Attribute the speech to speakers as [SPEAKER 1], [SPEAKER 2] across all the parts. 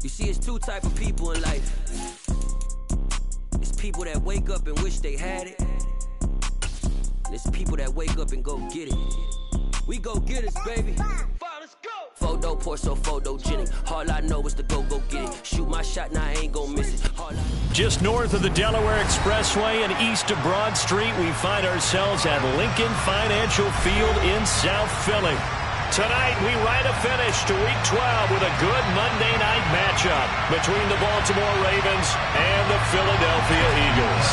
[SPEAKER 1] You see, it's two type of people in life. It's people that wake up and wish they had it. And it's people that wake up and go get it. We go get it, baby. Let's go. Photo, so photogenic. All I know is to go get it. Shoot my shot, now I ain't gon' miss it.
[SPEAKER 2] Just north of the Delaware Expressway and east of Broad Street, we find ourselves at Lincoln Financial Field in South Philly. Tonight, we write a finish to Week 12 with a good Monday night matchup between the Baltimore Ravens and the Philadelphia Eagles.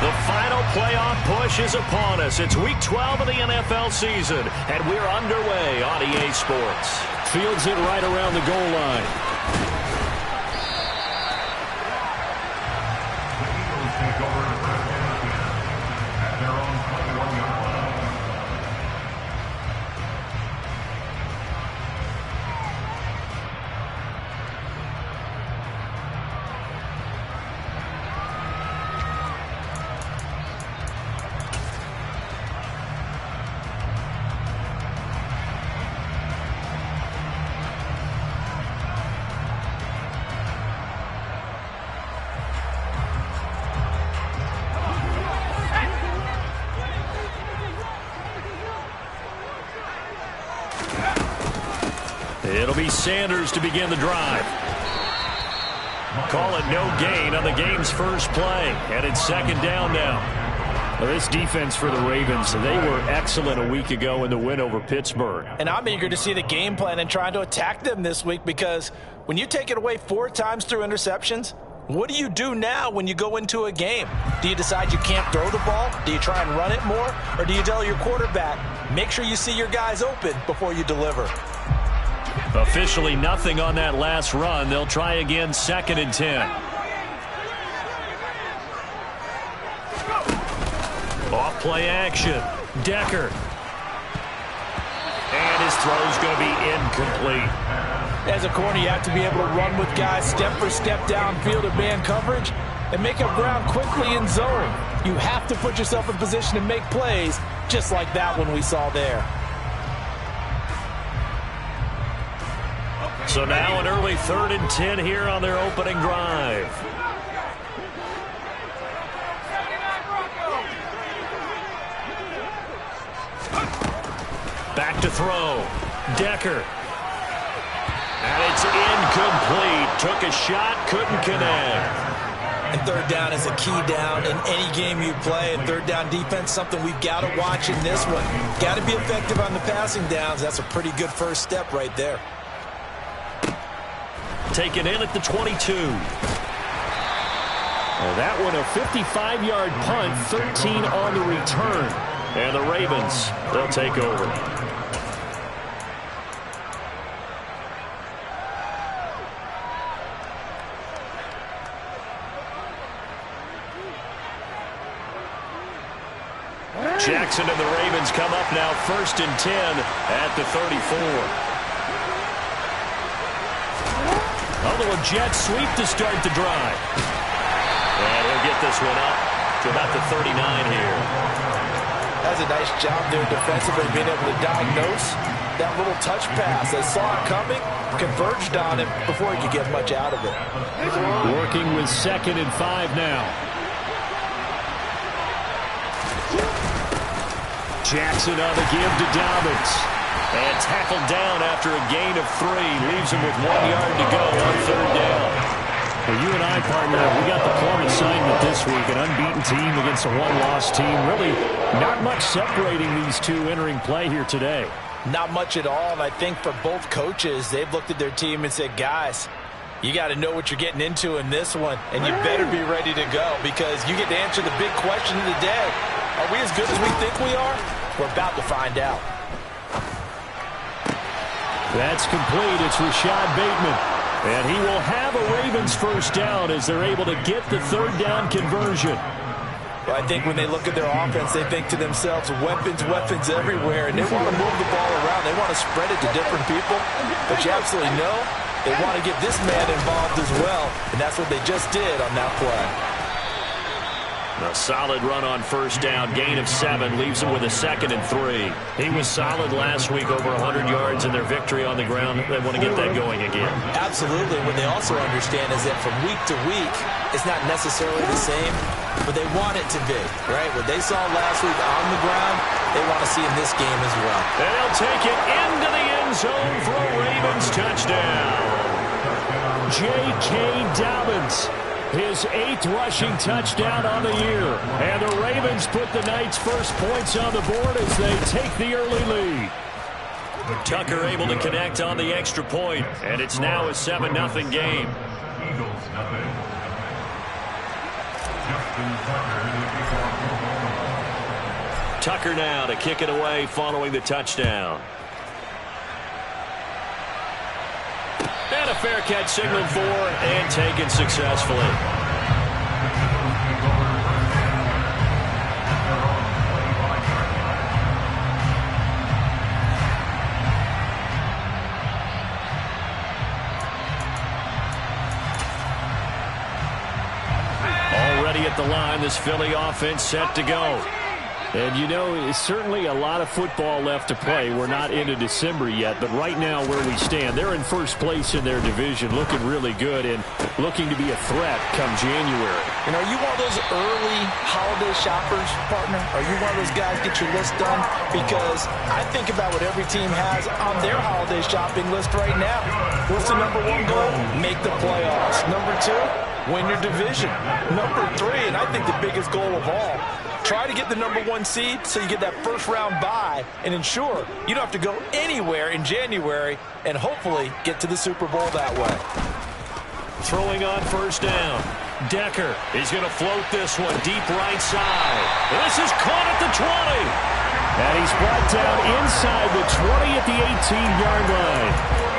[SPEAKER 2] The final playoff push is upon us. It's Week 12 of the NFL season, and we're underway on EA Sports. Fields it right around the goal line. It'll be Sanders to begin the drive. Call it no gain on the game's first play. And it's second down now. Well, this defense for the Ravens, they were excellent a week ago in the win over Pittsburgh.
[SPEAKER 3] And I'm eager to see the game plan and trying to attack them this week, because when you take it away 4 times through interceptions, what do you do now when you go into a game? Do you decide you can't throw the ball? Do you try and run it more? Or do you tell your quarterback, make sure you see your guys open before you deliver?
[SPEAKER 2] Officially nothing on that last run. They'll try again, 2nd and 10. Off play action. Decker. And his throw's going to be incomplete.
[SPEAKER 3] As a corner, you have to be able to run with guys step for step downfield in man coverage and make up ground quickly in zone. You have to put yourself in position to make plays, just like that one we saw there.
[SPEAKER 2] So now an early 3rd and 10 here on their opening drive. Back to throw. Decker. And it's incomplete. Took a shot, couldn't connect.
[SPEAKER 3] And 3rd down is a key down in any game you play. And 3rd down defense, something we've got to watch in this one. Got to be effective on the passing downs. That's a pretty good first step right there.
[SPEAKER 2] Taken in at the 22. And that one a 55-yard punt, 13 on the return. And the Ravens, they'll take over. Jackson and the Ravens come up now 1st and 10 at the 34. Although a jet sweep to start the drive. And he'll get this one up to about the 39 here.
[SPEAKER 3] That's a nice job there defensively, being able to diagnose that little touch pass. They saw it coming, converged on it before he could get much out of it.
[SPEAKER 2] Working with 2nd and 5 now. Jackson on the give to Dobbins. And tackled down after a gain of 3. Leaves him with 1 yard to go on 3rd down. Well, you and I, partner, we got the plum assignment this week. An unbeaten team against a one-loss team. Really not much separating these two entering play here today.
[SPEAKER 3] Not much at all. And I think for both coaches, they've looked at their team and said, guys, you got to know what you're getting into in this one. And you better be ready to go, because you get to answer the big question of the day. Are we as good as we think we are? We're about to find out.
[SPEAKER 2] That's complete. It's Rashad Bateman. And he will have a Ravens first down as they're able to get the 3rd down conversion.
[SPEAKER 3] Well, I think when they look at their offense, they think to themselves, weapons, weapons everywhere. And they want to move the ball around. They want to spread it to different people. But you absolutely know they want to get this man involved as well. And that's what they just did on that play.
[SPEAKER 2] A solid run on first down. Gain of 7 leaves him with a 2nd and 3. He was solid last week, over 100 yards in their victory on the ground. They want to get that going again.
[SPEAKER 3] Absolutely. What they also understand is that from week to week, it's not necessarily the same, but they want it to be, right? What they saw last week on the ground, they want to see in this game as well.
[SPEAKER 2] And they'll take it into the end zone for a Ravens touchdown. J.K. Dobbins, his 8th rushing touchdown on the year. And the Ravens put the Knights' first points on the board as they take the early lead. Tucker able to connect on the extra point, and it's now a 7-0 game. Tucker now to kick it away following the touchdown. And a fair catch signaled for and taken successfully. Already at the line, this Philly offense set to go. And, you know, it's certainly a lot of football left to play. We're not into December yet, but right now where we stand, they're in first place in their division, looking really good and looking to be a threat come January.
[SPEAKER 3] And are you one of those early holiday shoppers, partner? Are you one of those guys get your list done? Because I think about what every team has on their holiday shopping list right now. What's the number 1 goal? Make the playoffs. Number 2, win your division. Number 3, and I think the biggest goal of all, try to get the number 1 seed so you get that first-round bye and ensure you don't have to go anywhere in January and hopefully get to the Super Bowl that way.
[SPEAKER 2] Throwing on first down. Decker is going to float this one deep right side. This is caught at the 20. And he's brought down inside the 20 at the 18-yard line.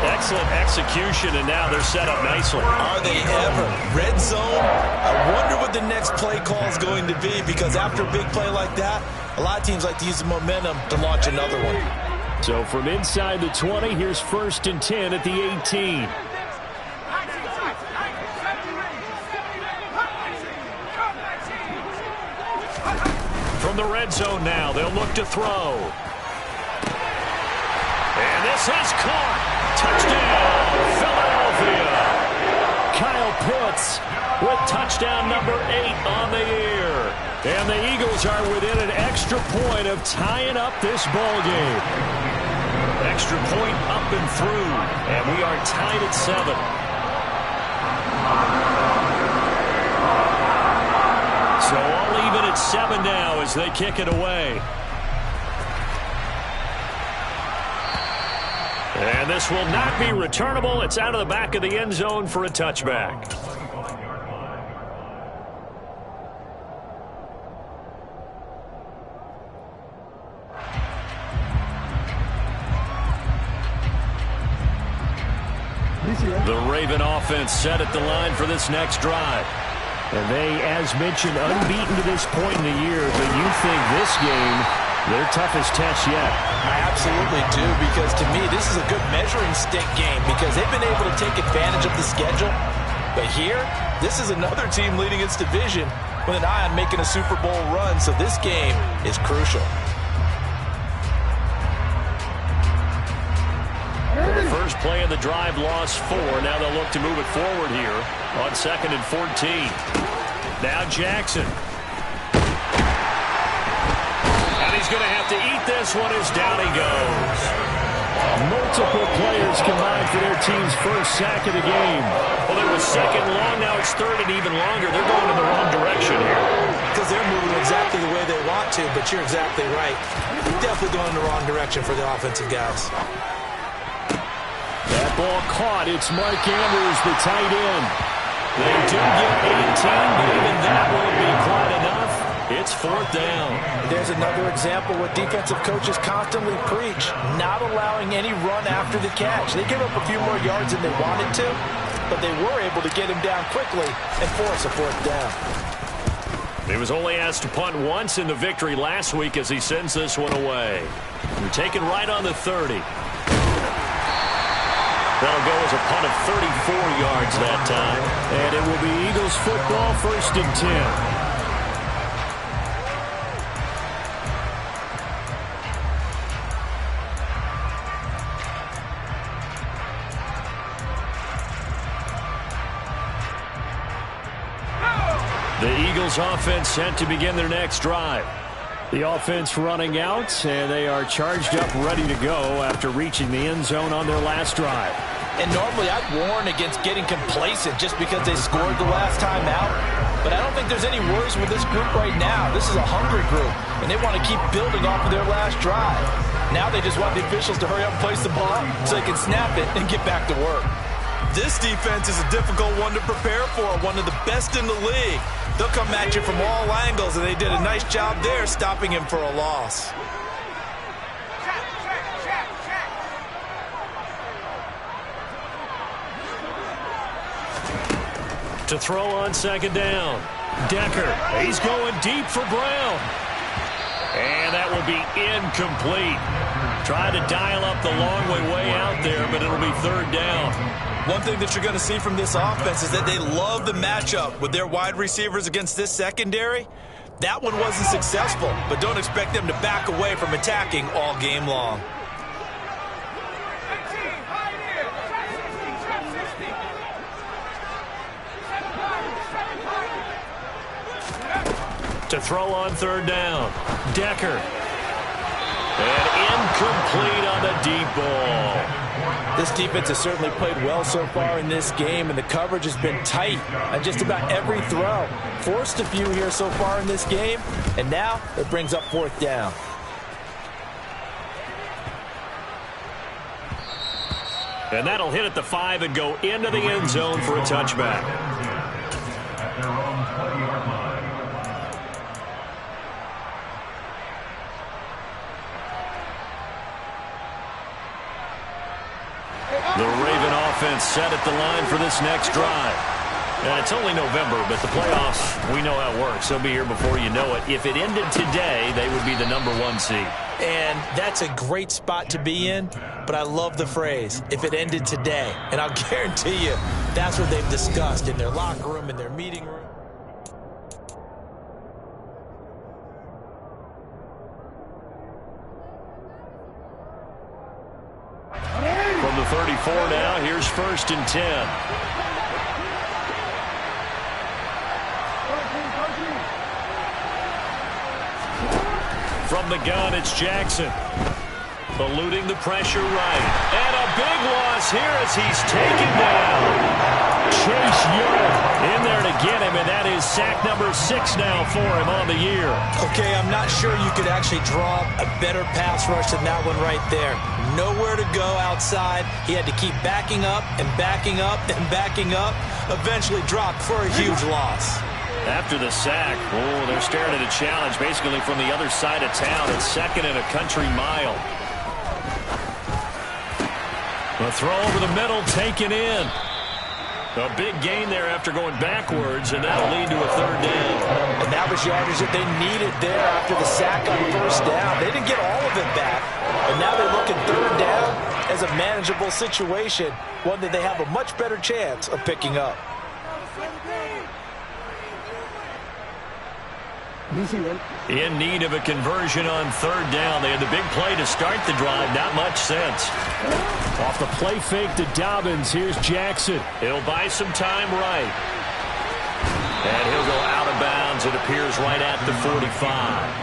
[SPEAKER 2] Excellent execution, and now they're set up nicely.
[SPEAKER 3] Are they ever? Red zone? I wonder what the next play call is going to be, because after a big play like that, a lot of teams like to use the momentum to launch another one.
[SPEAKER 2] So from inside the 20, here's 1st and 10 at the 18. From the red zone now, they'll look to throw. And this is caught. Touchdown, Philadelphia. Kyle Pitts with touchdown number 8 on the year. And the Eagles are within an extra point of tying up this ball game. Extra point up and through, and we are tied at 7. So all even at 7 now as they kick it away. And this will not be returnable. It's out of the back of the end zone for a touchback. The Raven offense set at the line for this next drive. And they, as mentioned, unbeaten to this point in the year, but you think this game their toughest test yet.
[SPEAKER 3] I absolutely do, because to me, this is a good measuring stick game because they've been able to take advantage of the schedule. But here, this is another team leading its division with an eye on making a Super Bowl run, so this game is crucial.
[SPEAKER 2] First play of the drive, lost 4. Now they'll look to move it forward here on 2nd and 14. Now Jackson. He's going to have to eat this one as down he goes. Multiple players combined for their team's first sack of the game. Well, it was 2nd long, now it's 3rd and even longer. They're going in the wrong direction here.
[SPEAKER 3] Because they're moving exactly the way they want to, but you're exactly right. Definitely going in the wrong direction for the offensive guys.
[SPEAKER 2] That ball caught. It's Mark Andrews, the tight end. They do get 18, but even that won't be quite enough. It's 4th down.
[SPEAKER 3] There's another example what defensive coaches constantly preach, not allowing any run after the catch. They give up a few more yards than they wanted to, but they were able to get him down quickly and force a 4th down.
[SPEAKER 2] He was only asked to punt once in the victory last week as he sends this one away. They're taken right on the 30. That'll go as a punt of 34 yards that time. And it will be Eagles football, 1st and 10. The Eagles offense set to begin their next drive. The offense running out, and they are charged up, ready to go after reaching the end zone on their last drive.
[SPEAKER 3] And normally I'd warn against getting complacent just because they scored the last time out. But I don't think there's any worries with this group right now. This is a hungry group, and they want to keep building off of their last drive. Now they just want the officials to hurry up and place the ball so they can snap it and get back to work.
[SPEAKER 4] This defense is a difficult one to prepare for, one of the best in the league. They'll come at you from all angles, and they did a nice job there stopping him for a loss.
[SPEAKER 2] To throw on second down. Decker, he's going deep for Brown. And that will be incomplete. Trying to dial up the long way out there, but it'll be third down.
[SPEAKER 4] One thing that you're going to see from this offense is that they love the matchup with their wide receivers against this secondary. That one wasn't successful, but don't expect them to back away from attacking all game long.
[SPEAKER 2] To throw on third down. Decker. And incomplete on the deep ball.
[SPEAKER 3] This defense has certainly played well so far in this game, and the coverage has been tight on just about every throw. Forced a few here so far in this game, and now it brings up fourth down.
[SPEAKER 2] And that'll hit at the 5 and go into the end zone for a touchback. The Raven offense set at the line for this next drive. And it's only November, but the playoffs, we know how it works. They'll be here before you know it. If it ended today, they would be the #1 seed.
[SPEAKER 3] And that's a great spot to be in, but I love the phrase, if it ended today. And I'll guarantee you, that's what they've discussed in their locker room, in their meeting room.
[SPEAKER 2] From the 34 now, here's 1st and 10. From the gun, it's Jackson. Eluding the pressure right. And a big loss here as he's taken down. Chase Young in there to get him, and that is sack number 6 now for him on the year.
[SPEAKER 3] Okay, I'm not sure you could actually draw a better pass rush than that one right there. Nowhere to go outside. He had to keep backing up and backing up and backing up. Eventually dropped for a huge loss.
[SPEAKER 2] After the sack, they're staring at a challenge basically from the other side of town. It's 2nd and a country mile. A throw over the middle, taken in. A big gain there after going backwards, and that'll lead to a 3rd down.
[SPEAKER 3] And that was yardage that they needed there after the sack on 1st down. They didn't get all of it back, but now they're looking 3rd down as a manageable situation, one that they have a much better chance of picking up.
[SPEAKER 2] In need of a conversion on 3rd down. They had the big play to start the drive. Not much sense. Off the play fake to Dobbins. Here's Jackson. He'll buy some time right. And he'll go out of bounds. It appears right at the 45.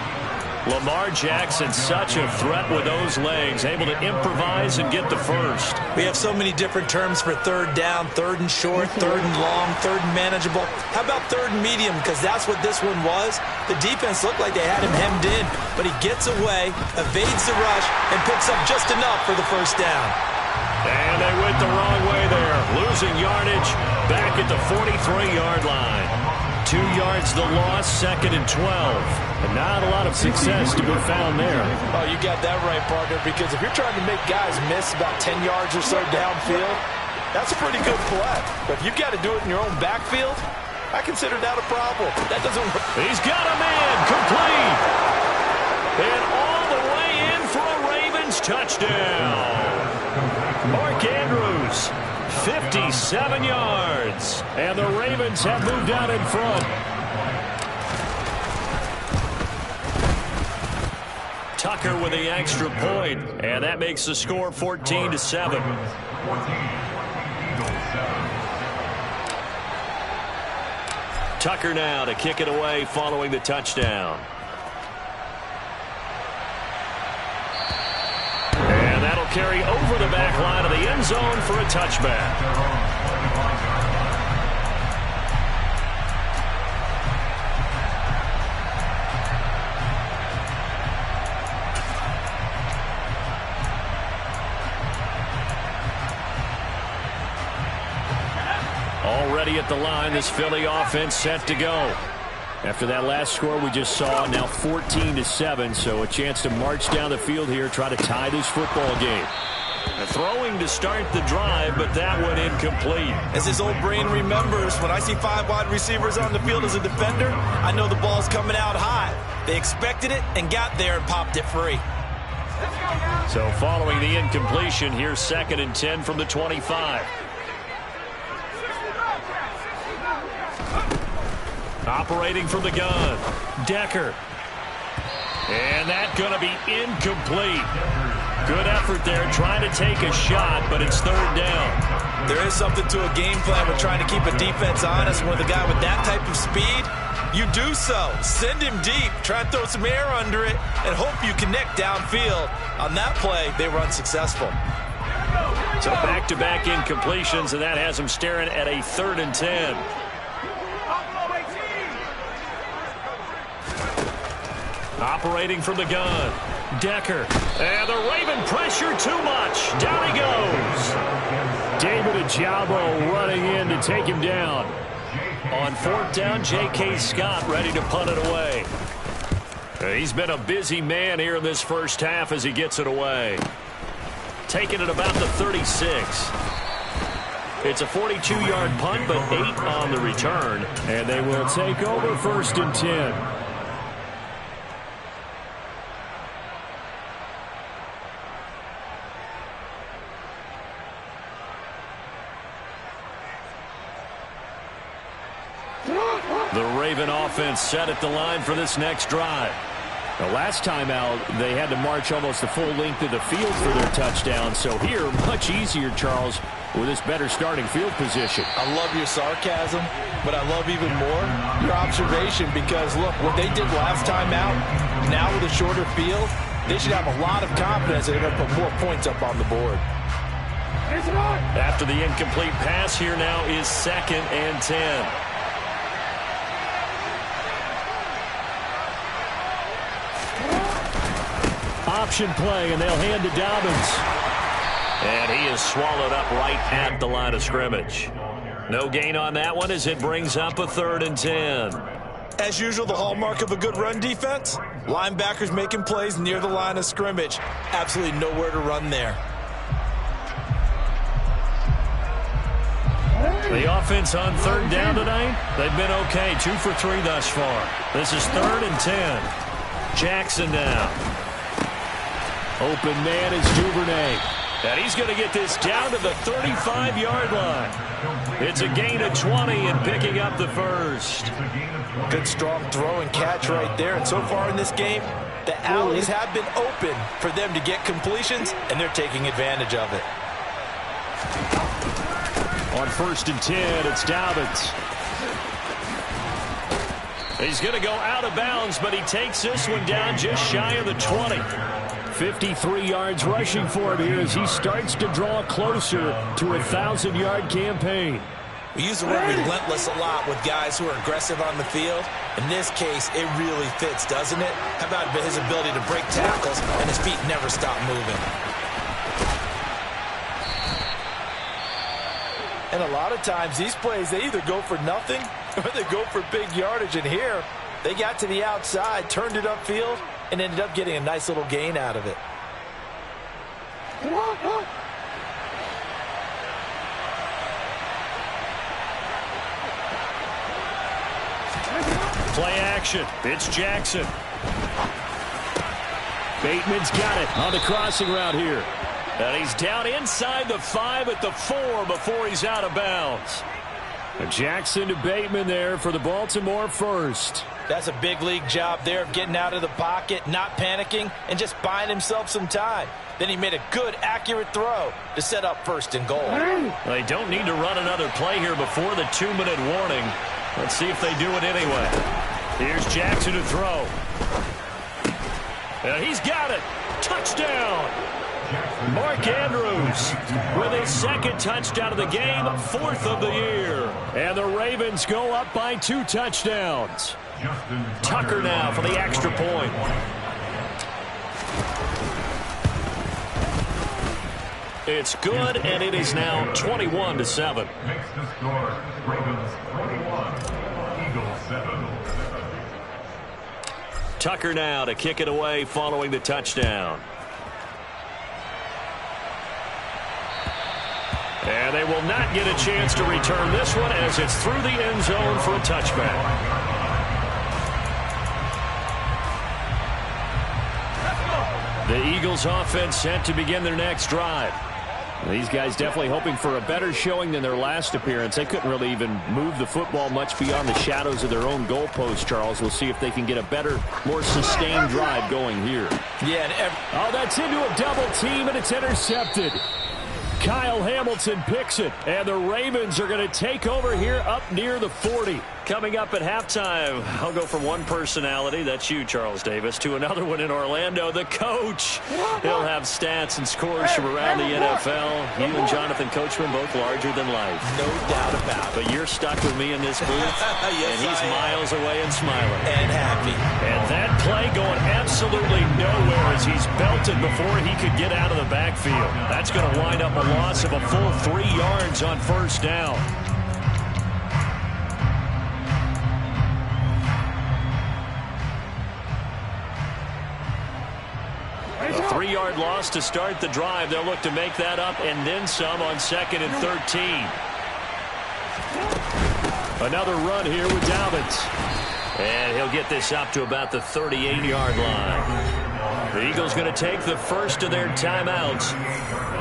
[SPEAKER 2] Lamar Jackson, such a threat with those legs. Able to improvise and get the first.
[SPEAKER 3] We have so many different terms for 3rd down. 3rd and short, 3rd and long, 3rd and manageable. How about 3rd and medium? Because that's what this one was. The defense looked like they had him hemmed in, but he gets away, evades the rush, and picks up just enough for the 1st down.
[SPEAKER 2] And they went the wrong way there. Losing yardage back at the 43-yard line. 2 yards the loss, 2nd and 12. And not a lot of success to be found there.
[SPEAKER 3] Oh, you got that right, partner, because if you're trying to make guys miss about 10 yards or so downfield, that's a pretty good play. But if you've got to do it in your own backfield, I consider that a problem. That doesn't work.
[SPEAKER 2] He's got a man complete. And all the way in for a Ravens touchdown. Mark Andrews, 57 yards. And the Ravens have moved out in front. Tucker with the extra point, and that makes the score 14-7. Tucker now to kick it away following the touchdown. And that'll carry over the back line of the end zone for a touchback. Already at the line, this Philly offense set to go. After that last score we just saw, now 14-7, so a chance to march down the field here, try to tie this football game. Throwing to start the drive, but that one incomplete.
[SPEAKER 4] As his old brain remembers, when I see 5 wide receivers on the field as a defender, I know the ball's coming out high. They expected it and got there and popped it free.
[SPEAKER 2] So following the incompletion, here's 2nd and 10 from the 25. Operating from the gun, Decker. And that's going to be incomplete. Good effort there, trying to take a shot, but it's 3rd down.
[SPEAKER 4] There is something to a game plan with trying to keep a defense honest. When with a guy with that type of speed, you do so. Send him deep, try and throw some air under it, and hope you connect downfield. On that play, they were unsuccessful.
[SPEAKER 2] So back-to-back incompletions, and that has them staring at a 3rd and 10. Operating from the gun, Decker. And the Raven pressure too much. Down he goes. David Ajabo running in to take him down. On 4th down, J.K. Scott ready to punt it away. He's been a busy man here in this first half as he gets it away. Taking it about the 36. It's a 42-yard punt, but 8 on the return. And they will take over 1st and 10. The Raven offense set at the line for this next drive. The last time out, they had to march almost the full length of the field for their touchdown. So here, much easier, Charles, with this better starting field position.
[SPEAKER 3] I love your sarcasm, but I love even more your observation because, look, what they did last time out, now with a shorter field, they should have a lot of confidence that they're going to put more points up on the board.
[SPEAKER 2] After the incomplete pass, here now is 2nd and 10. Option play, and they'll hand to Dobbins. And he is swallowed up right at the line of scrimmage. No gain on that one as it brings up a 3rd and 10.
[SPEAKER 4] As usual, the hallmark of a good run defense, linebackers making plays near the line of scrimmage. Absolutely nowhere to run there.
[SPEAKER 2] The offense on 3rd down tonight, they've been okay. 2 for 3 thus far. This is 3rd and 10. Jackson now. Open man is Duvernay. And he's going to get this down to the 35-yard line. It's a gain of 20 and picking up the 1st.
[SPEAKER 3] Good strong throw and catch right there. And so far in this game, the alleys have been open for them to get completions, and they're taking advantage of it.
[SPEAKER 2] On 1st and 10, it's Dobbins. He's going to go out of bounds, but he takes this one down just shy of the 20. 53 yards rushing for him here as he starts to draw closer to a 1,000-yard campaign.
[SPEAKER 4] We use the word relentless a lot with guys who are aggressive on the field. In this case, it really fits, doesn't it? How about his ability to break tackles and his feet never stop moving?
[SPEAKER 3] And a lot of times, these plays, they either go for nothing or they go for big yardage. And here, they got to the outside, turned it upfield, and ended up getting a nice little gain out of it.
[SPEAKER 2] Play action. It's Jackson. Bateman's got it on the crossing route here. And he's down inside the 5 at the 4 before he's out of bounds. Jackson to Bateman there for the Baltimore 1st.
[SPEAKER 3] That's a big league job there of getting out of the pocket, not panicking, and just buying himself some time. Then he made a good, accurate throw to set up 1st and goal.
[SPEAKER 2] They don't need to run another play here before the 2-minute warning. Let's see if they do it anyway. Here's Jackson to throw. And he's got it. Touchdown. Mark Andrews with his second touchdown of the game, 4th of the year. And the Ravens go up by 2 touchdowns. Tucker now for the extra point. It's good, and it is now 21-7.
[SPEAKER 5] Makes the score Ravens 21, Eagles 7.
[SPEAKER 2] Tucker now to kick it away following the touchdown. And they will not get a chance to return this one as it's through the end zone for a touchback. The Eagles offense set to begin their next drive. These guys definitely hoping for a better showing than their last appearance. They couldn't really even move the football much beyond the shadows of their own goalpost, Charles. We'll see if they can get a better, more sustained drive going here.
[SPEAKER 3] Yeah.
[SPEAKER 2] Oh, that's into a double team, and it's intercepted. Kyle Hamilton picks it, and the Ravens are going to take over here up near the 40. Coming up at halftime, I'll go from one personality, that's you, Charles Davis, to another one in Orlando, the coach. He'll have stats and scores from around the NFL. You and Jonathan Coachman, both larger than life.
[SPEAKER 3] No doubt about it.
[SPEAKER 2] But you're stuck with me in this booth,
[SPEAKER 3] Yes,
[SPEAKER 2] and he's miles away and smiling.
[SPEAKER 3] And happy.
[SPEAKER 2] And that play going absolutely nowhere as he's belted before he could get out of the backfield. That's going to wind up a loss of a full 3 yards on first down. A 3-yard loss to start the drive. They'll look to make that up and then some on 2nd and 13. Another run here with Dobbins. And he'll get this up to about the 38-yard line. The Eagles going to take the first of their timeouts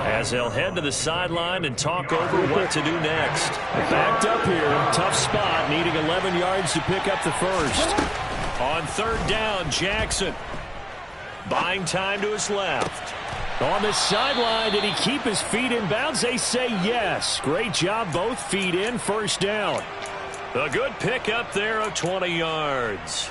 [SPEAKER 2] as they'll head to the sideline and talk over what to do next. Backed up here, tough spot, needing 11 yards to pick up the first. On 3rd down, Jackson. Buying time to his left. On the sideline, did he keep his feet in bounds? They say yes. Great job, both feet in, first down. A good pickup there of 20 yards.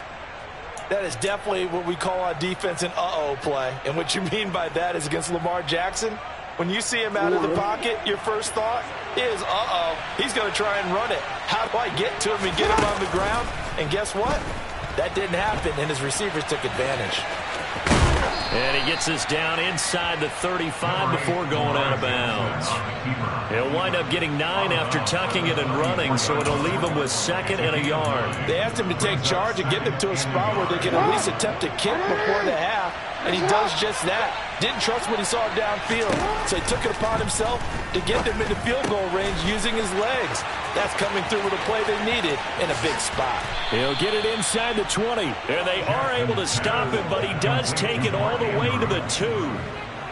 [SPEAKER 3] That is definitely what we call on defense an uh-oh play. And what you mean by that is against Lamar Jackson, when you see him out of the pocket, your first thought is, uh-oh, he's going to try and run it. How do I get to him and get him on the ground? And guess what? That didn't happen, and his receivers took advantage.
[SPEAKER 2] And he gets us down inside the 35 before going out of bounds. He'll wind up getting 9 after tucking it and running, so it'll leave him with 2nd and a yard.
[SPEAKER 3] They asked him to take charge and get them to a spot where they can at least attempt to kick before the half, and he does just that. Didn't trust what he saw downfield, so he took it upon himself to get them into field goal range using his legs. That's coming through with a play they needed in a big spot.
[SPEAKER 2] He'll get it inside the 20, and they are able to stop him, but he does take it all the way to the 2.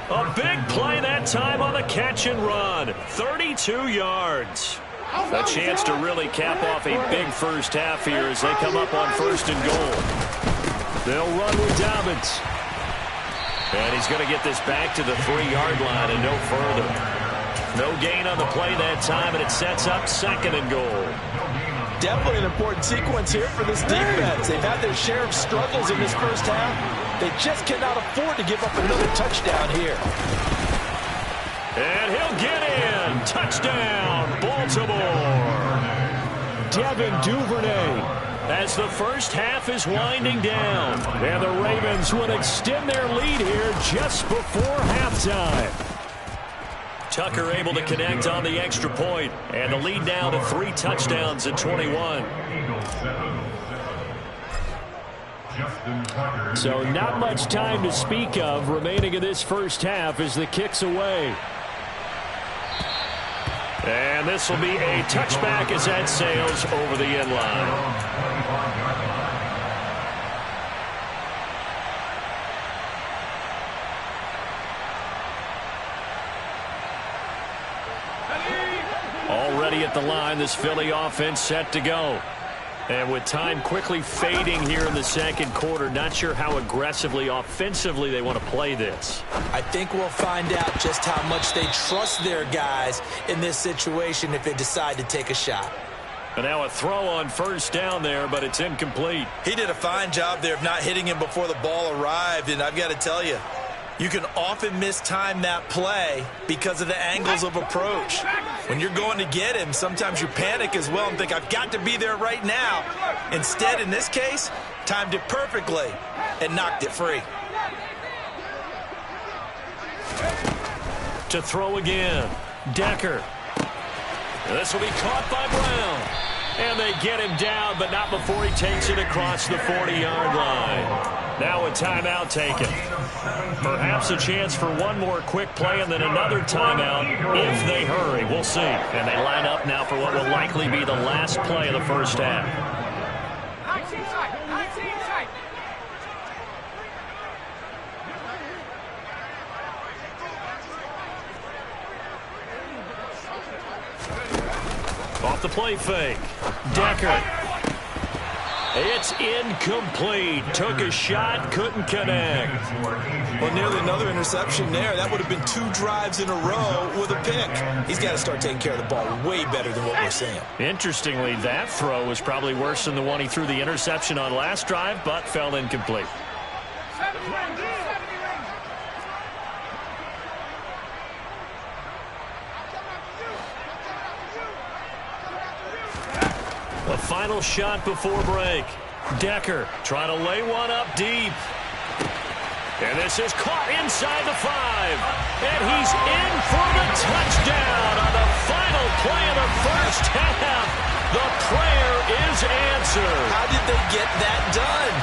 [SPEAKER 2] A big play that time on the catch and run. 32 yards. A chance to really cap off a big first half here as they come up on 1st and goal. They'll run with Dobbins. And he's going to get this back to the 3-yard line and no further. No gain on the play that time, and it sets up 2nd and goal.
[SPEAKER 3] Definitely an important sequence here for this defense. They've had their share of struggles in this first half. They just cannot afford to give up another touchdown here.
[SPEAKER 2] And he'll get in. Touchdown, Baltimore. Devin Duvernay. As the first half is winding down. And the Ravens would extend their lead here just before halftime. Tucker able to connect on the extra point, and the lead now to 3 touchdowns at 21. So not much time to speak of remaining in this first half as the kick's away. And this will be a touchback as that sails over the end line. Already at the line, this Philly offense set to go. And with time quickly fading here in the second quarter, not sure how aggressively, offensively they want to play this.
[SPEAKER 3] I think we'll find out just how much they trust their guys in this situation if they decide to take a shot.
[SPEAKER 2] And now a throw on first down there, but it's incomplete.
[SPEAKER 4] He did a fine job there of not hitting him before the ball arrived, and I've got to tell you, you can often mistime that play because of the angles of approach. When you're going to get him, sometimes you panic as well and think, I've got to be there right now. Instead, in this case, timed it perfectly and knocked it free.
[SPEAKER 2] To throw again, Decker. This will be caught by Brown. And they get him down, but not before he takes it across the 40-yard line. Now a timeout taken. Perhaps a chance for one more quick play and then another timeout if they hurry. We'll see. And they line up now for what will likely be the last play of the first half. Off the play fake. Decker. It's incomplete. Took a shot, couldn't connect.
[SPEAKER 4] Well, nearly another interception there. That would have been 2 drives in a row with a pick. He's got to start taking care of the ball way better than what we're seeing.
[SPEAKER 2] Interestingly, that throw was probably worse than the one he threw the interception on last drive, but fell incomplete. The final shot before break. Decker trying to lay one up deep. And this is caught inside the 5. And he's in for the touchdown on the final play of the first half. The prayer is answered.
[SPEAKER 4] How did they get that done?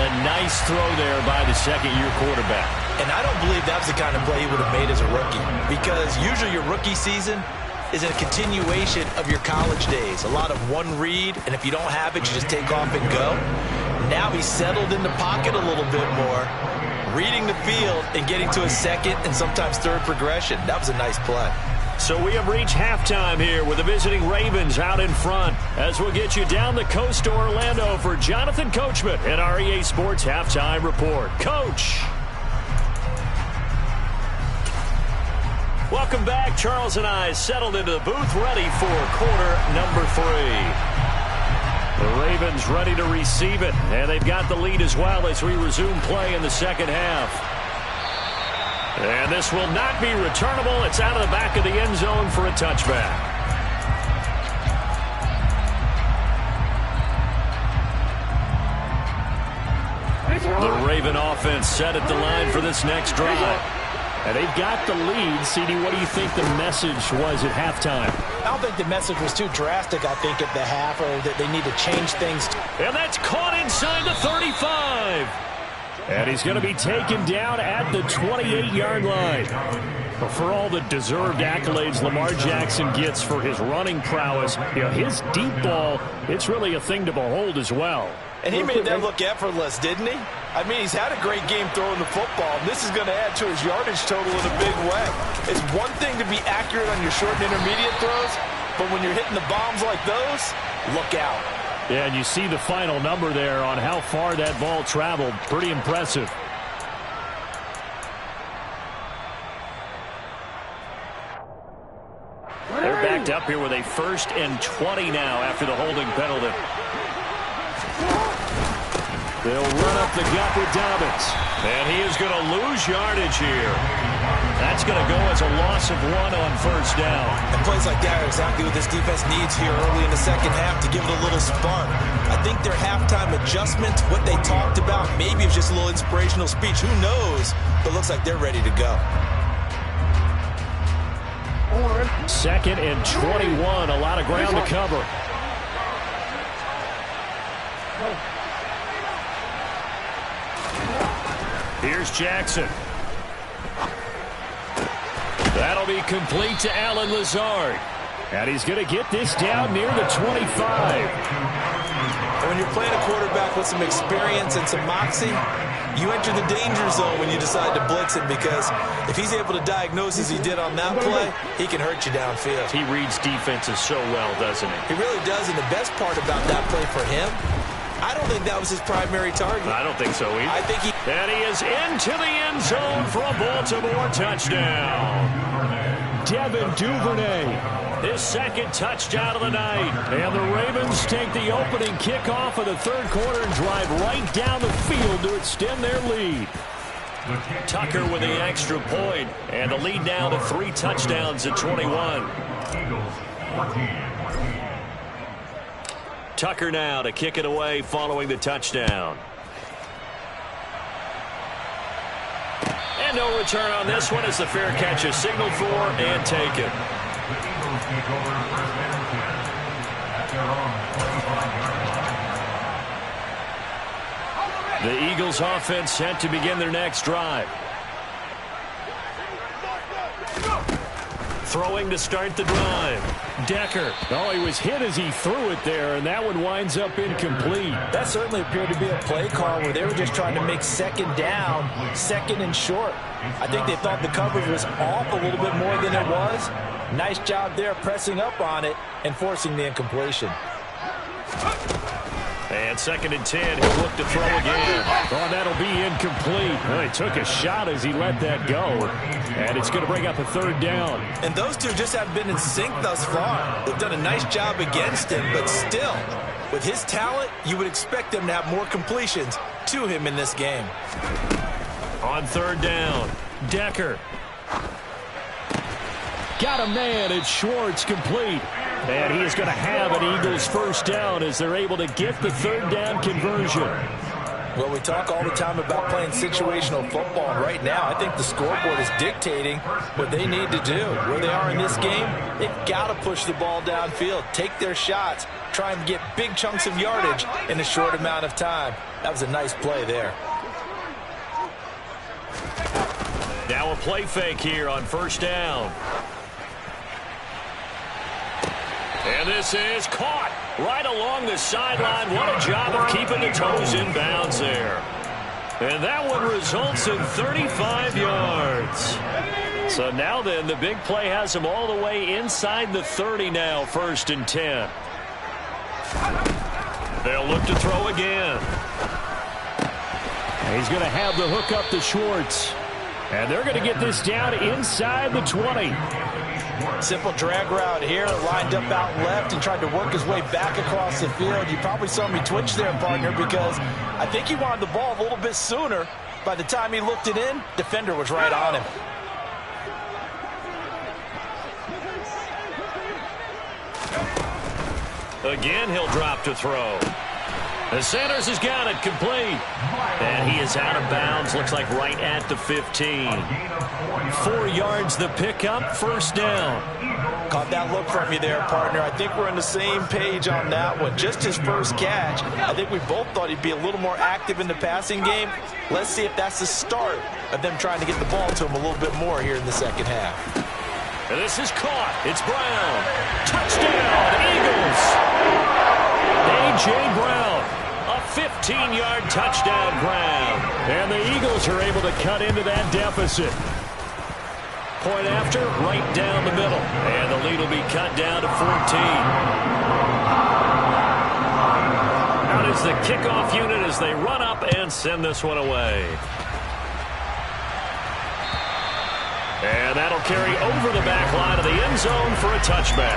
[SPEAKER 2] A nice throw there by the second-year quarterback.
[SPEAKER 4] And I don't believe that was the kind of play he would have made as a rookie. Because usually your rookie season is a continuation of your college days. A lot of one read, and if you don't have it, you just take off and go. Now he's settled in the pocket a little bit more, reading the field and getting to a second and sometimes third progression. That was a nice play.
[SPEAKER 2] So we have reached halftime here with the visiting Ravens out in front as we'll get you down the coast to Orlando for Jonathan Coachman and our EA Sports Halftime Report. Coach. Welcome back. Charles and I settled into the booth ready for quarter number 3. The Ravens ready to receive it, and they've got the lead as well as we resume play in the second half. And this will not be returnable. It's out of the back of the end zone for a touchback. The Raven offense set at the line for this next drive. And they've got the lead. CD, what do you think the message was at halftime?
[SPEAKER 3] I don't think the message was too drastic, I think, at the half, or that they need to change things.
[SPEAKER 2] And that's caught inside the 35. And he's going to be taken down at the 28-yard line. But for all the deserved accolades Lamar Jackson gets for his running prowess, you know, his deep ball, it's really a thing to behold as well.
[SPEAKER 4] And he made that look effortless, didn't he? I mean, he's had a great game throwing the football, and this is going to add to his yardage total in a big way. It's one thing to be accurate on your short and intermediate throws, but when you're hitting the bombs like those, look out.
[SPEAKER 2] Yeah, and you see the final number there on how far that ball traveled. Pretty impressive. They're backed up here with a 1st and 20 now after the holding penalty. They'll run up the gut with Dobbins. And he is going to lose yardage here. That's going to go as a loss of 1 on first down.
[SPEAKER 4] And plays like that are exactly what this defense needs here early in the second half to give it a little spark. I think their halftime adjustment, what they talked about, maybe it was just a little inspirational speech. Who knows? But it looks like they're ready to go.
[SPEAKER 2] 2nd and 21. A lot of ground to cover. Here's Jackson. That'll be complete to Allen Lazard. And he's going to get this down near the 25.
[SPEAKER 4] And when you're playing a quarterback with some experience and some moxie, you enter the danger zone when you decide to blitz him, because if he's able to diagnose as he did on that play, he can hurt you downfield.
[SPEAKER 2] He reads defenses so well, doesn't he?
[SPEAKER 4] He really does, and the best part about that play for him, I don't think that was his primary target.
[SPEAKER 2] I don't think so either.
[SPEAKER 4] I think he...
[SPEAKER 2] And he is into the end zone for a Baltimore touchdown. Devin Duvernay. His second touchdown of the night. And the Ravens take the opening kickoff of the third quarter and drive right down the field to extend their lead. Tucker with the extra point, and the lead now to 3 touchdowns at 21. Tucker now to kick it away following the touchdown. And no return on this one as the fair catch is signaled for and taken. The Eagles offense set to begin their next drive. Throwing to start the drive. Decker. Oh, he was hit as he threw it there, and that one winds up incomplete.
[SPEAKER 3] That certainly appeared to be a play call where they were just trying to make second down, second and short. I think they thought the coverage was off a little bit more than it was. Nice job there pressing up on it and forcing the incompletion.
[SPEAKER 2] And 2nd and 10, he'll look to throw again. Oh, that'll be incomplete. Well, he took a shot as he let that go. And it's going to bring up a 3rd down.
[SPEAKER 4] And those two just haven't been in sync thus far. They've done a nice job against him, but still, with his talent, you would expect them to have more completions to him in this game.
[SPEAKER 2] On 3rd down, Decker. Got a man, it's Schwartz, complete. And he is going to have an Eagles first down as they're able to get the 3rd down conversion.
[SPEAKER 3] Well, we talk all the time about playing situational football, and right now I think the scoreboard is dictating what they need to do. Where they are in this game, they've got to push the ball downfield, take their shots, try and get big chunks of yardage in a short amount of time. That was a nice play there.
[SPEAKER 2] Now a play fake here on 1st down. And this is caught right along the sideline. What a job of keeping the toes in bounds there. And that one results in 35 yards. So now then, the big play has him all the way inside the 30 now, 1st and 10. They'll look to throw again. He's going to have the hook up to Schwartz. And they're going to get this down inside the 20.
[SPEAKER 3] Simple drag route here, lined up out left and tried to work his way back across the field. You probably saw me twitch there, partner, because I think he wanted the ball a little bit sooner. By the time he looked it in, defender was right on him.
[SPEAKER 2] Again, he'll drop to throw. The Sanders has got it complete. And he is out of bounds, looks like right at the 15. 4 yards the pickup, 1st down.
[SPEAKER 3] Caught that look from you there, partner. I think we're on the same page on that one. Just his first catch. I think we both thought he'd be a little more active in the passing game. Let's see if that's the start of them trying to get the ball to him a little bit more here in the second half.
[SPEAKER 2] And this is caught. It's Brown. Touchdown, Eagles. A.J. Brown. A 15-yard touchdown ground. And the Eagles are able to cut into that deficit. Point after, right down the middle. And the lead will be cut down to 14. Out is the kickoff unit as they run up and send this one away. And that'll carry over the back line of the end zone for a touchback.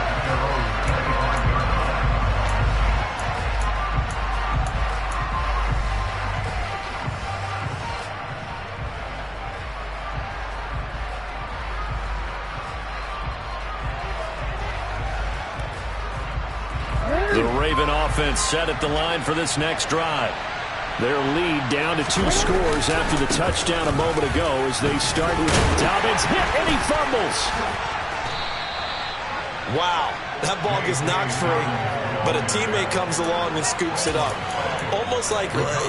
[SPEAKER 2] The Raven offense set at the line for this next drive. Their lead down to 2 scores after the touchdown a moment ago as they start with Dobbins hit and he fumbles.
[SPEAKER 4] Wow, that ball gets knocked free, but a teammate comes along and scoops it up.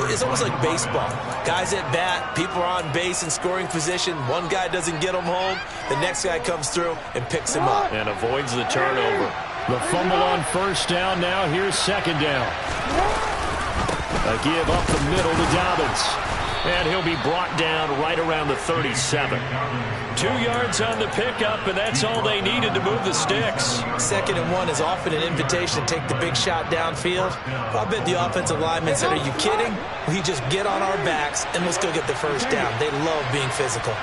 [SPEAKER 4] It's almost like baseball. Guys at bat, people are on base in scoring position. One guy doesn't get him home, the next guy comes through and picks him up.
[SPEAKER 2] And avoids the turnover. The fumble on 1st down now. Here's 2nd down. A give up the middle to Dobbins. And he'll be brought down right around the 37. 2 yards on the pickup, and that's all they needed to move the sticks.
[SPEAKER 3] 2nd and 1 is often an invitation to take the big shot downfield. I bet the offensive lineman said, are you kidding? We just get on our backs and let's go get the first down. They love being physical.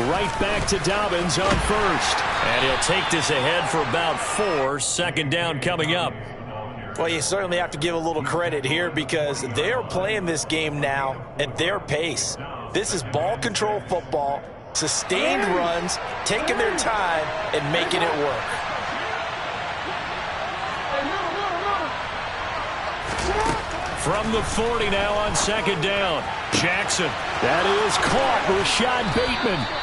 [SPEAKER 2] Right back to Dobbins on first.
[SPEAKER 6] And he'll take this ahead for about 4. Second down coming up.
[SPEAKER 3] Well, you certainly have to give a little credit here because they're playing this game now at their pace. This is ball control football, sustained runs, taking their time and making it work.
[SPEAKER 2] From the 40 now on second down. Jackson. That is caught. Rashad Bateman.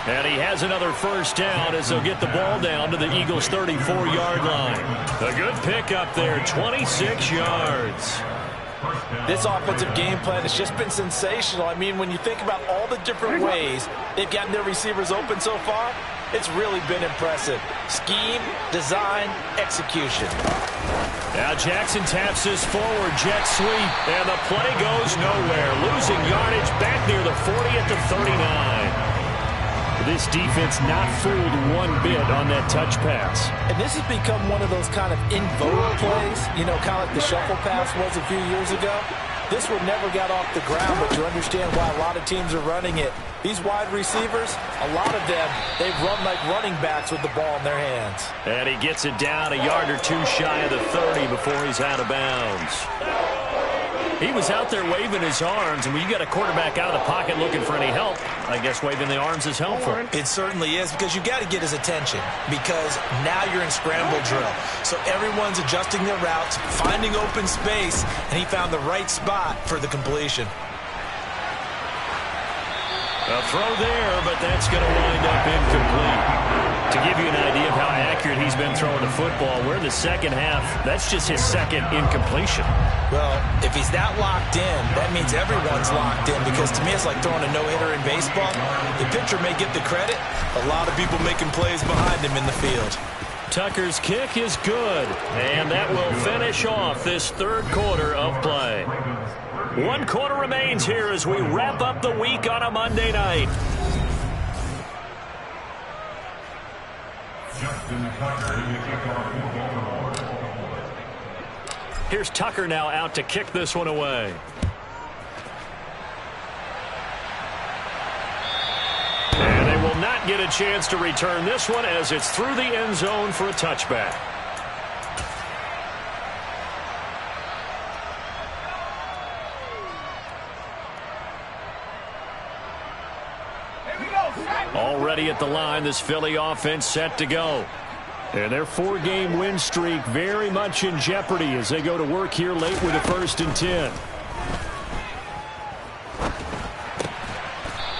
[SPEAKER 2] And he has another first down as they'll get the ball down to the Eagles' 34-yard line. A good pickup there, 26 yards.
[SPEAKER 3] This offensive game plan has just been sensational. I mean, when you think about all the different ways they've gotten their receivers open so far, it's really been impressive. Scheme, design, execution.
[SPEAKER 2] Now Jackson taps this forward, jet sweep, and the play goes nowhere. Losing yardage back near the 40 at the 39. This defense not fooled one bit on that touch pass.
[SPEAKER 3] And this has become one of those kind of in vogue plays, you know, kind of like the shuffle pass was a few years ago. This one never got off the ground, but you understand why a lot of teams are running it. These wide receivers, a lot of them, they've run like running backs with the ball in their hands.
[SPEAKER 2] And he gets it down a yard or two shy of the 30 before he's out of bounds. He was out there waving his arms, and when you got a quarterback out of the pocket looking for any help, I guess waving the arms is helpful.
[SPEAKER 3] It certainly is, because you got to get his attention, because now you're in scramble drill. So everyone's adjusting their routes, finding open space, and he found the right spot for the completion.
[SPEAKER 2] A throw there, but that's going to wind up incomplete. To give you an idea of how accurate he's been throwing the football, we're in the second half. That's just his second incompletion.
[SPEAKER 3] Well, if he's that locked in, that means everyone's locked in, because to me it's like throwing a no-hitter in baseball. The pitcher may get the credit, a lot of people making plays behind him in the field.
[SPEAKER 2] Tucker's kick is good, and that will finish off this third quarter of play. 1 quarter remains here as we wrap up the week on a Monday night. Here's Tucker now out to kick this one away. And they will not get a chance to return this one as it's through the end zone for a touchback. Already at the line, this Philly offense set to go. And their 4-game win streak very much in jeopardy as they go to work here late with a 1st and 10.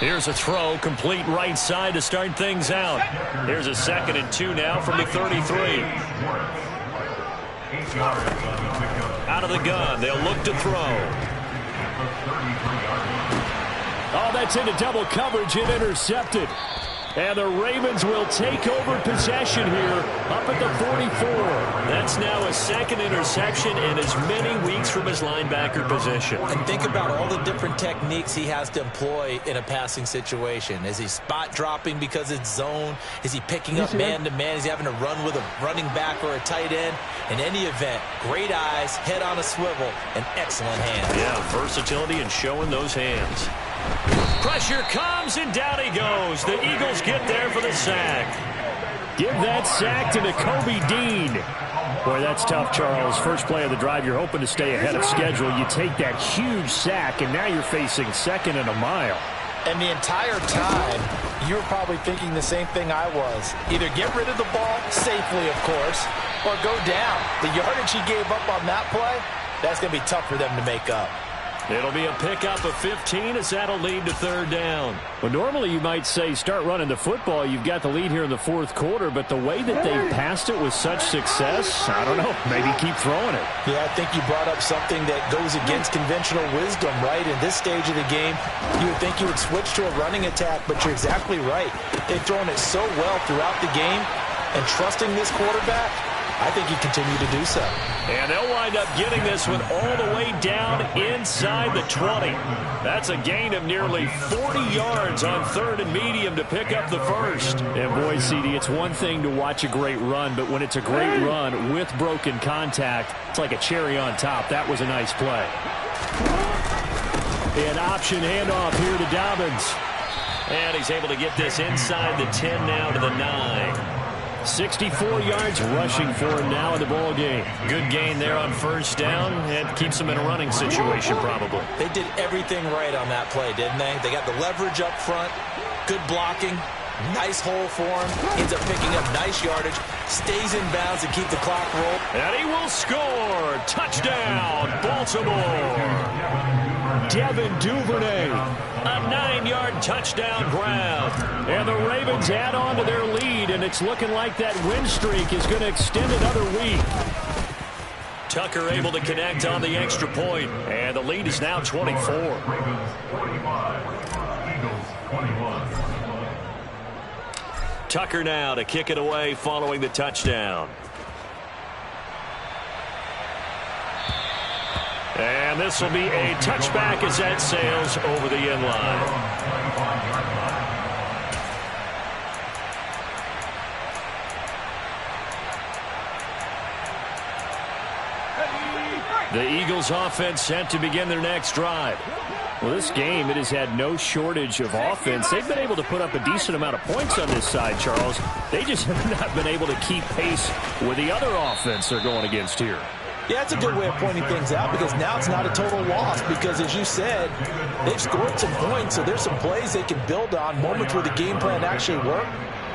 [SPEAKER 2] Here's a throw, complete right side to start things out. Here's a 2nd and 2 now from the 33. Out of the gun, they'll look to throw. Oh, that's into double coverage and intercepted. And the Ravens will take over possession here up at the 44. That's now a 2nd interception in as many weeks from his linebacker position.
[SPEAKER 3] And think about all the different techniques he has to employ in a passing situation. Is he spot dropping because it's zone? Is he picking up man-to-man? Is he having to run with a running back or a tight end? In any event, great eyes, head on a swivel, and excellent hands.
[SPEAKER 2] Yeah, versatility and showing those hands. Pressure comes, and down he goes. The Eagles get there for the sack. Give that sack to Nakobe Dean. Boy, that's tough, Charles. First play of the drive, you're hoping to stay ahead of schedule. You take that huge sack, and now you're facing 2nd and a mile.
[SPEAKER 3] And the entire time, you were probably thinking the same thing I was. Either get rid of the ball, safely, of course, or go down. The yardage he gave up on that play, that's going to be tough for them to make up.
[SPEAKER 2] It'll be a pickup of 15 as that'll lead to 3rd down. Well, normally you might say start running the football. You've got the lead here in the 4th quarter, but the way that they passed it with such success, I don't know, maybe keep throwing it.
[SPEAKER 3] Yeah, I think you brought up something that goes against conventional wisdom, right? In this stage of the game, you would think you would switch to a running attack, but you're exactly right. They've thrown it so well throughout the game, and trusting this quarterback, I think he continued to do so.
[SPEAKER 2] And they'll wind up getting this one all the way down inside the 20. That's a gain of nearly 40 yards on 3rd and medium to pick up the first. And boy, CD, it's one thing to watch a great run, but when it's a great run with broken contact, it's like a cherry on top. That was a nice play. An option handoff here to Dobbins.
[SPEAKER 6] And he's able to get this inside the 10 now to the 9. 64 yards rushing for him now in the ball game. Good gain there on first down, and keeps him in a running situation probably.
[SPEAKER 3] They did everything right on that play, didn't they? They got the leverage up front, good blocking, nice hole for him, ends up picking up nice yardage, stays in bounds to keep the clock rolling.
[SPEAKER 6] And he will score. Touchdown, Baltimore. Devin Duvernay, a 9-yard touchdown grab. And the Ravens add on to their lead, and it's looking like that win streak is going to extend another week. Tucker able to connect on the extra point, and the lead is now 24.
[SPEAKER 5] Ravens 45, Eagles 21.
[SPEAKER 6] Tucker now to kick it away following the touchdown. And this will be a touchback as that sails over the end line. The Eagles offense set to begin their next drive. Well, this game, it has had no shortage of offense. They've been able to put up a decent amount of points on this side, Charles. They just have not been able to keep pace with the other offense they're going against here.
[SPEAKER 3] Yeah, that's a good way of pointing things out, because now it's not a total loss, because as you said, they've scored some points, so there's some plays they can build on, moments where the game plan actually worked.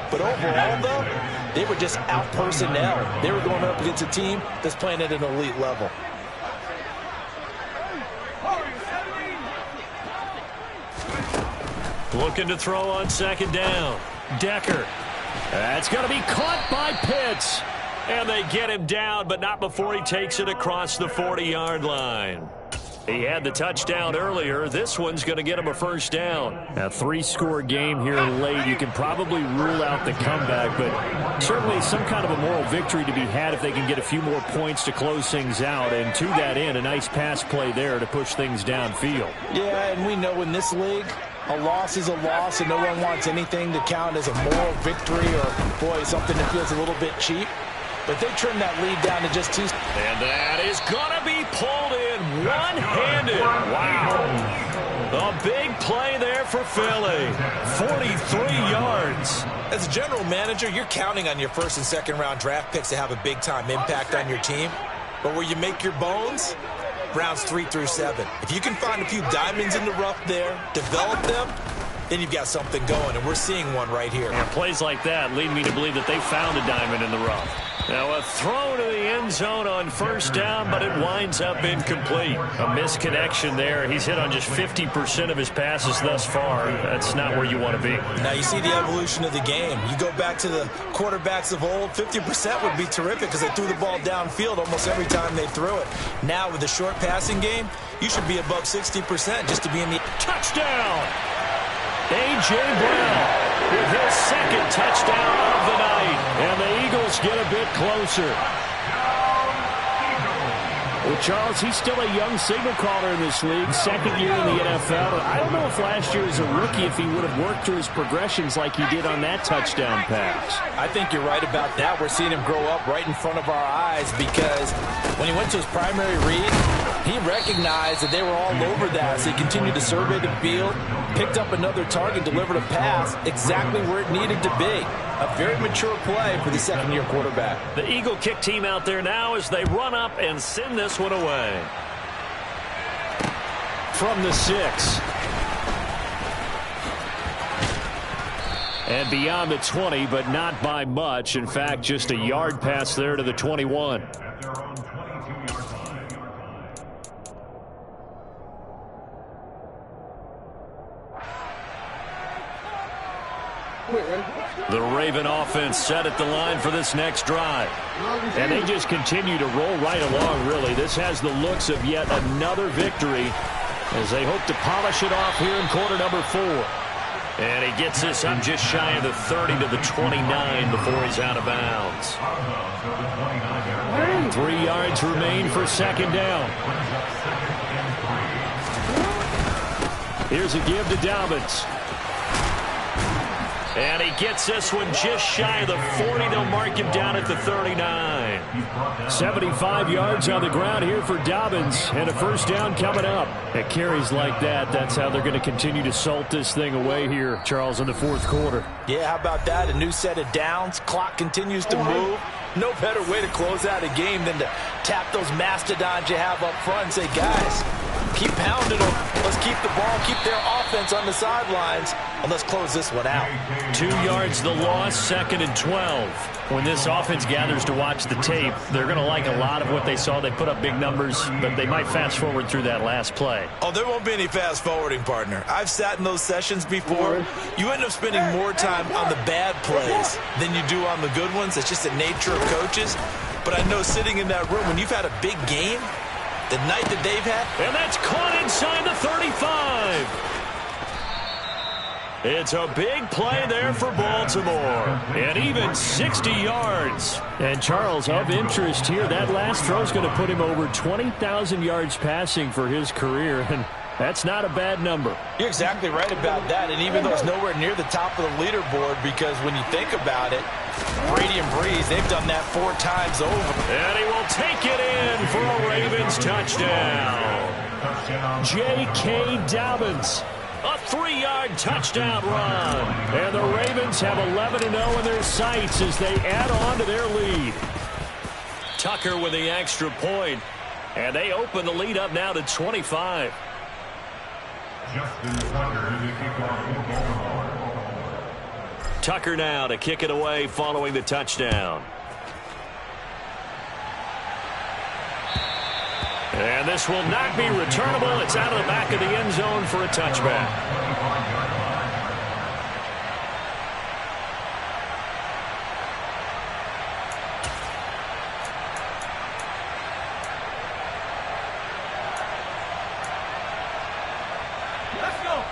[SPEAKER 3] But overall, though, they were just out personnel. They were going up against a team that's playing at an elite level.
[SPEAKER 6] Looking to throw on second down. Decker. That's going to be caught by Pitts. And they get him down, but not before he takes it across the 40-yard line. He had the touchdown earlier. This one's going to get him a first down. A 3-score game here late. You can probably rule out the comeback, but certainly some kind of a moral victory to be had if they can get a few more points to close things out. And to that end, a nice pass play there to push things downfield.
[SPEAKER 3] Yeah, and we know in this league, a loss is a loss, and no one wants anything to count as a moral victory or, boy, something that feels a little bit cheap. But they trimmed that lead down to just 2.
[SPEAKER 6] And that is going to be pulled in one-handed. Wow. A big play there for Philly. 43 yards.
[SPEAKER 3] As a general manager, you're counting on your first and second round draft picks to have a big-time impact on your team. But where you make your bones, rounds 3 through 7. If you can find a few diamonds in the rough there, develop them, then you've got something going, and we're seeing one right here.
[SPEAKER 6] And plays like that lead me to believe that they found a diamond in the rough. Now a throw to the end zone on first down, but it winds up incomplete. A misconnection there. He's hit on just 50% of his passes thus far. That's not where you want to be.
[SPEAKER 3] Now you see the evolution of the game. You go back to the quarterbacks of old, 50% would be terrific because they threw the ball downfield almost every time they threw it. Now with the short passing game, you should be above 60% just to be in the touchdown.
[SPEAKER 6] A.J. Brown with his second touchdown of the night. And the Eagles get a bit closer. Well, Charles, he's still a young signal caller in this league, second year in the NFL. I don't know if last year as a rookie if he would have worked through his progressions like he did on that touchdown pass.
[SPEAKER 3] I think you're right about that. We're seeing him grow up right in front of our eyes because when he went to his primary read, he recognized that they were all over that. So he continued to survey the field, picked up another target, delivered a pass exactly where it needed to be. A very mature play for the second-year quarterback.
[SPEAKER 6] The Eagle kick team out there now as they run up and send this one away. From the 6. And beyond the 20, but not by much. In fact, just a yard pass there to the 21. The Raven offense set at the line for this next drive. And they just continue to roll right along, really. This has the looks of yet another victory as they hope to polish it off here in quarter number 4. And he gets this up just shy of the 30 to the 29 before he's out of bounds. 3 yards remain for second down. Here's a give to Dobbins. And he gets this one just shy of the 40. They'll mark him down at the 39.
[SPEAKER 2] 75 yards on the ground here for Dobbins, and a first down coming up. At carries like that, that's how they're going to continue to salt this thing away here, Charles, in the fourth quarter.
[SPEAKER 3] Yeah, how about that? A new set of downs. Clock continues to move. No better way to close out a game than to tap those mastodons you have up front and say, guys, keep pounding them. Let's keep the ball, keep their offense on the sidelines, and let's close this one out.
[SPEAKER 6] 2 yards the loss, 2nd and 12.
[SPEAKER 2] When this offense gathers to watch the tape, they're going to like a lot of what they saw. They put up big numbers, but they might fast forward through that last play.
[SPEAKER 4] Oh, there won't be any fast forwarding, partner. I've sat in those sessions before. You end up spending more time on the bad plays than you do on the good ones. It's just the nature of coaches. But I know sitting in that room, when you've had a big game, the night that they've had.
[SPEAKER 6] And that's caught inside the 35. It's a big play there for Baltimore. And even 60 yards.
[SPEAKER 2] And Charles, of interest here, that last throw is going to put him over 20,000 yards passing for his career. And that's not a bad number.
[SPEAKER 3] You're exactly right about that. And even though it's nowhere near the top of the leaderboard, because when you think about it, Brady and Breeze, they've done that 4 times over.
[SPEAKER 6] And he will take it in for a Ravens touchdown. J.K. Dobbins. A 3-yard touchdown run.
[SPEAKER 2] And the Ravens have 11-0 in their sights as they add on to their lead.
[SPEAKER 6] Tucker with the extra point. And they open the lead up now to 25. Tucker now to kick it away following the touchdown. And this will not be returnable. It's out of the back of the end zone for a touchback.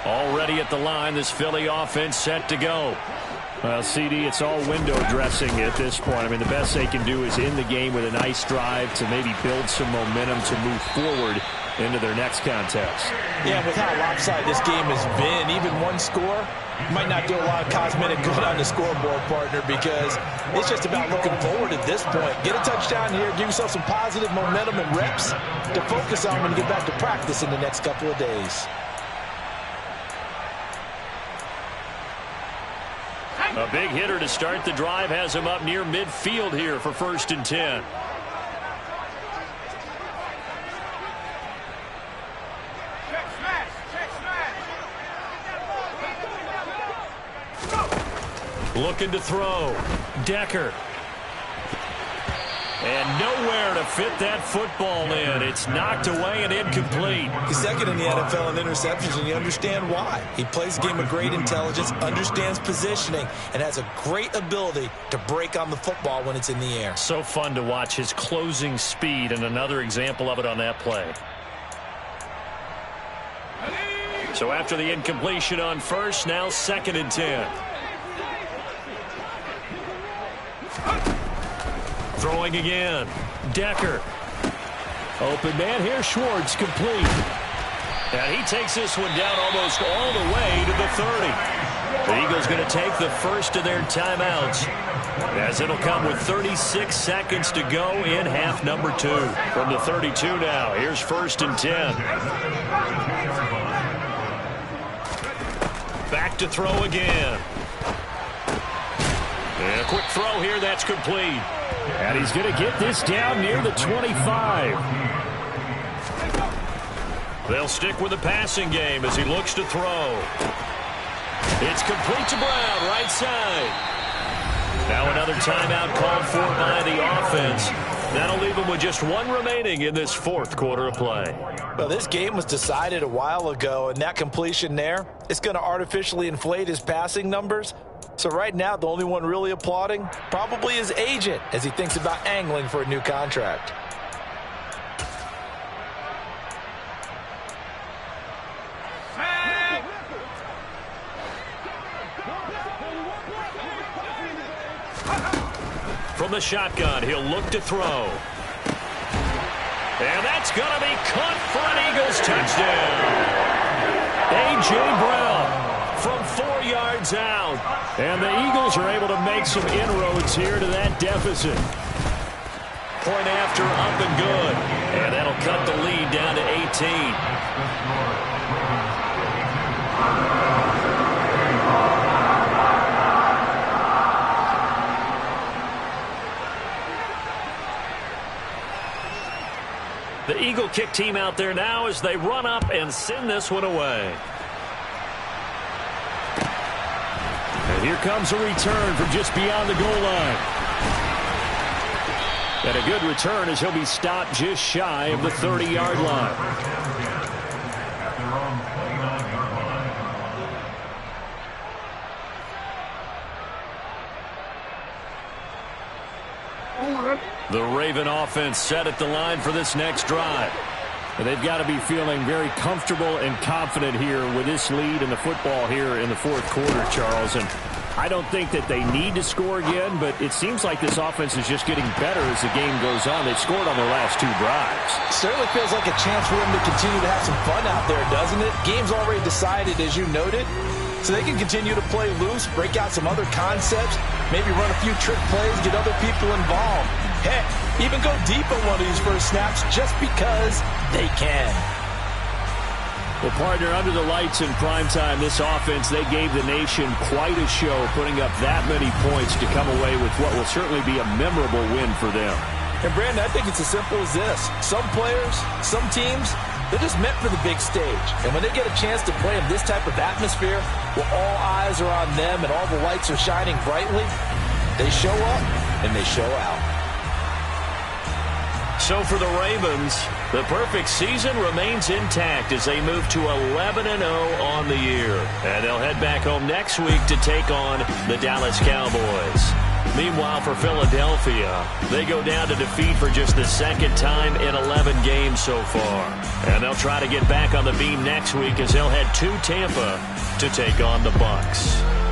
[SPEAKER 6] Already at the line, this Philly offense set to go.
[SPEAKER 2] Well, CD, it's all window dressing at this point. I mean, the best they can do is end the game with a nice drive to maybe build some momentum to move forward into their next contest.
[SPEAKER 3] Yeah, with how lopsided this game has been, even one score might not do a lot of cosmetic good on the scoreboard, partner, because it's just about looking forward at this point. Get a touchdown here, give yourself some positive momentum and reps to focus on when you get back to practice in the next couple of days.
[SPEAKER 6] A big hitter to start the drive has him up near midfield here for 1st and 10. Looking to throw. Decker. And nowhere to fit that football in. It's knocked away and incomplete.
[SPEAKER 4] He's second in the NFL in interceptions, and you understand why. He plays a game of great intelligence, understands positioning, and has a great ability to break on the football when it's in the air.
[SPEAKER 6] So fun to watch his closing speed, and another example of it on that play. So after the incompletion on first, now 2nd and 10. Throwing again. Decker. Open man here. Schwartz complete. And he takes this one down almost all the way to the 30. The Eagles going to take the first of their timeouts, as it'll come with 36 seconds to go in half number 2. From the 32 now. Here's 1st and 10. Back to throw again. And a quick throw here. That's complete.
[SPEAKER 2] And he's going to get this down near the 25.
[SPEAKER 6] They'll stick with the passing game as he looks to throw. It's complete to Brown, right side. Now another timeout called for by the offense. That'll leave him with just 1 remaining in this 4th quarter of play.
[SPEAKER 3] Well, this game was decided a while ago, and that completion there, it's going to artificially inflate his passing numbers. So right now, the only one really applauding probably his agent as he thinks about angling for a new contract.
[SPEAKER 6] From the shotgun, he'll look to throw. And that's going to be caught for an Eagles touchdown. A.J. Brown, from 4 yards out. And the Eagles are able to make some inroads here to that deficit. Point after, up and good. And that'll cut the lead down to 18. The Eagle kick team out there now as they run up and send this one away. And here comes a return from just beyond the goal line. And a good return as he'll be stopped just shy of the 30-yard line. The Raven offense set at the line for this next drive. And they've got to be feeling very comfortable and confident here with this lead in the football here in the fourth quarter, Charles. And I don't think that they need to score again, but it seems like this offense is just getting better as the game goes on. They've scored on their last 2 drives.
[SPEAKER 3] Certainly feels like a chance for them to continue to have some fun out there, doesn't it? Game's already decided, as you noted. So they can continue to play loose, break out some other concepts, maybe run a few trick plays, get other people involved. Heck, even go deep on one of these first snaps just because they can.
[SPEAKER 6] Well, partner, under the lights in primetime, this offense, they gave the nation quite a show, putting up that many points to come away with what will certainly be a memorable win for them.
[SPEAKER 3] And, Brandon, I think it's as simple as this. Some players, some teams, they're just meant for the big stage. And when they get a chance to play in this type of atmosphere where all eyes are on them and all the lights are shining brightly, they show up and they show out.
[SPEAKER 6] So for the Ravens, the perfect season remains intact as they move to 11-0 on the year. And they'll head back home next week to take on the Dallas Cowboys. Meanwhile, for Philadelphia, they go down to defeat for just the second time in 11 games so far. And they'll try to get back on the beam next week as they'll head to Tampa to take on the Bucs.